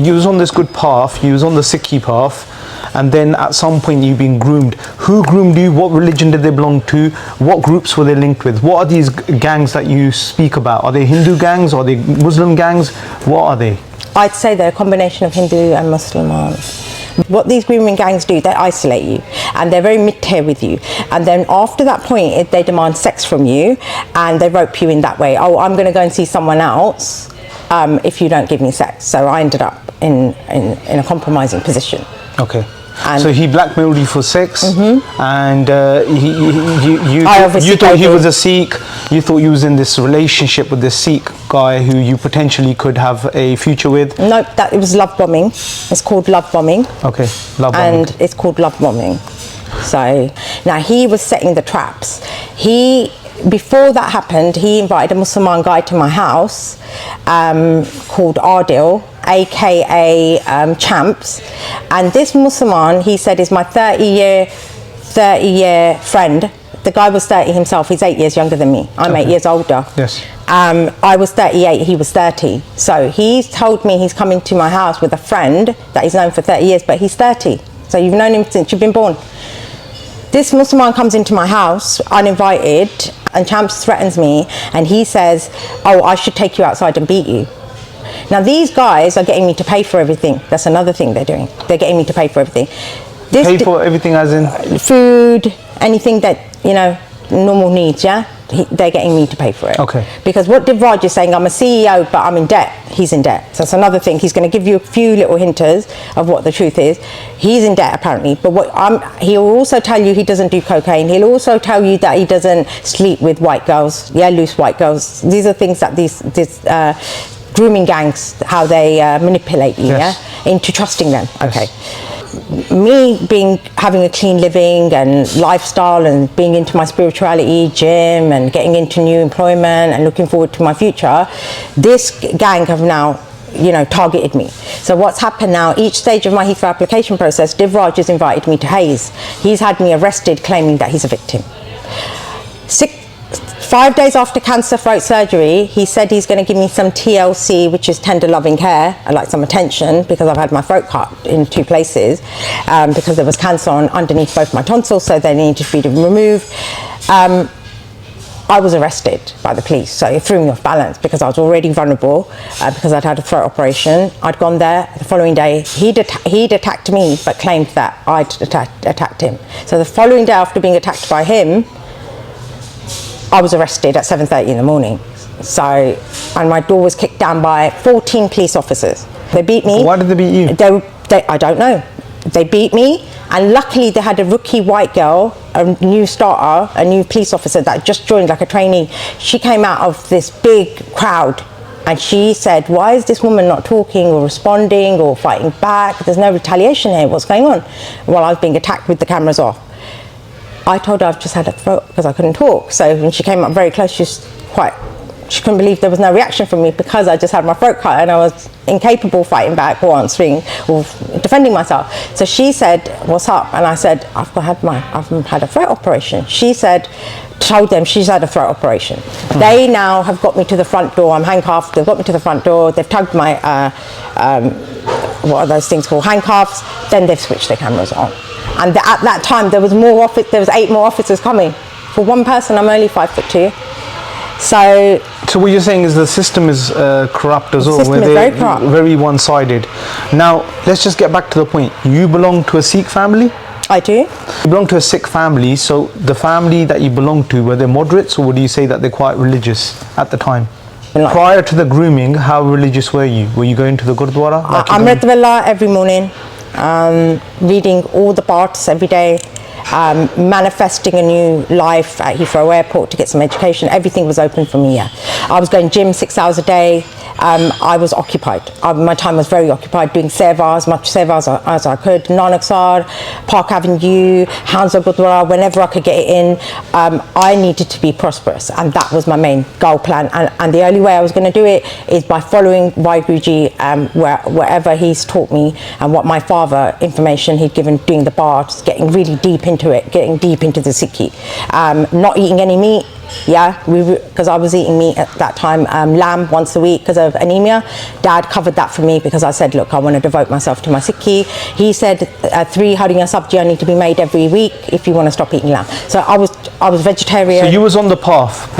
you was on this good path, you was on the Sikhi path, and then at some point you've been groomed. Who groomed you? What religion did they belong to? What groups were they linked with? What are these gangs that you speak about? Are they Hindu gangs? Are they Muslim gangs? What are they? I'd say they're a combination of Hindu and Muslim. What these grooming gangs do, they isolate you and they're very mid-tier with you, and then after that point they demand sex from you and they rope you in that way. Oh, I'm going to go and see someone else if you don't give me sex. So I ended up in a compromising position. Okay. And so he blackmailed you for sex, and you thought he was a Sikh. You thought you was in this relationship with this Sikh guy who you potentially could have a future with. No, it was love bombing. It's called love bombing. Okay, love bombing. And it's called love bombing. So now he was setting the traps. Before that happened, he invited a Muslim guy to my house called Adil, aka Champs, and this Muslim, he said, is my 30-year friend. The guy was 30 himself. He's 8 years younger than me. I'm 8 years older. Yes. I was 38, he was 30. So he's told me he's coming to my house with a friend that he's known for 30 years, but he's 30. So you've known him since you've been born. This Muslim comes into my house uninvited, and Champs threatens me, and he says, oh, I should take you outside and beat you. Now these guys are getting me to pay for everything. That's another thing they're doing. They're getting me to pay for everything. Pay for everything as in? Food, anything that, you know, normal needs, yeah? They're getting me to pay for it. Okay. Because what Divraj is saying, I'm a CEO, but I'm in debt. He's in debt. So that's another thing. He's going to give you a few little hinters of what the truth is. He's in debt apparently, but he'll also tell you he doesn't do cocaine. He'll also tell you that he doesn't sleep with white girls, loose white girls. These are things that these grooming gangs, how they manipulate you, yes, into trusting them. Yes. Okay. Me having a clean living and lifestyle and being into my spirituality, gym, and getting into new employment and looking forward to my future, this gang have now, you know, targeted me. So what's happened now, each stage of my Heathrow application process, Divraj has invited me to Hayes. He's had me arrested claiming that he's a victim. 5 days after cancer throat surgery, he said he's going to give me some TLC, which is tender loving care, like some attention, because I've had my throat cut in 2 places because there was cancer underneath both my tonsils, so they needed to be removed. I was arrested by the police, so it threw me off balance because I was already vulnerable because I'd had a throat operation. I'd gone there the following day. He'd attacked me, but claimed that I'd attacked him. So the following day after being attacked by him, I was arrested at 7:30 in the morning. So, and my door was kicked down by 14 police officers. They beat me. Why did they beat you? I don't know. They beat me, and luckily they had a rookie white girl, a new starter, a new police officer that just joined like a trainee. She came out of this big crowd and she said, why is this woman not talking or responding or fighting back? There's no retaliation here, what's going on? While I was being attacked with the cameras off. I told her I've just had a throat because I couldn't talk. So when she came up very close, she couldn't believe there was no reaction from me because I just had my throat cut and I was incapable of fighting back or answering or defending myself. So she said, what's up? And I said, I've had a throat operation. She said, told them she's had a throat operation. They now have got me to the front door. I'm handcuffed. They've got me to the front door. They've tugged my, what are those things called? Handcuffs. Then they've switched their cameras on. And at that time, there was 8 more officers coming. For one person, I'm only 5'2". So what you're saying is the system is corrupt as well. The system is very corrupt. Very one-sided. Now, let's just get back to the point. You belong to a Sikh family? I do. You belong to a Sikh family, so the family that you belong to, were they moderates or would you say that they're quite religious at the time? Prior to the grooming, how religious were you? Were you going to the Gurdwara? Amrit Vela every morning, reading all the parts every day, manifesting a new life at Heathrow Airport to get some education. Everything was open for me, yeah. I was going gym 6 hours a day. I was occupied. My time was very occupied doing seva, as much seva as I could. Nanak Sar, Park Avenue, Hansa Gurdwara, whenever I could get it in. I needed to be prosperous, and that was my main goal plan. And the only way I was going to do it is by following Vaiguruji wherever he's taught me, and what my father, information he'd given doing the bar, just getting really deep into it, getting deep into the Sikhi. Not eating any meat, Yeah, because I was eating meat at that time, lamb once a week because of anemia. Dad covered that for me because I said, look, I want to devote myself to my Sikhi. He said 3 hariyan sabjiyan need to be made every week if you want to stop eating lamb. So I was vegetarian. So you was on the path.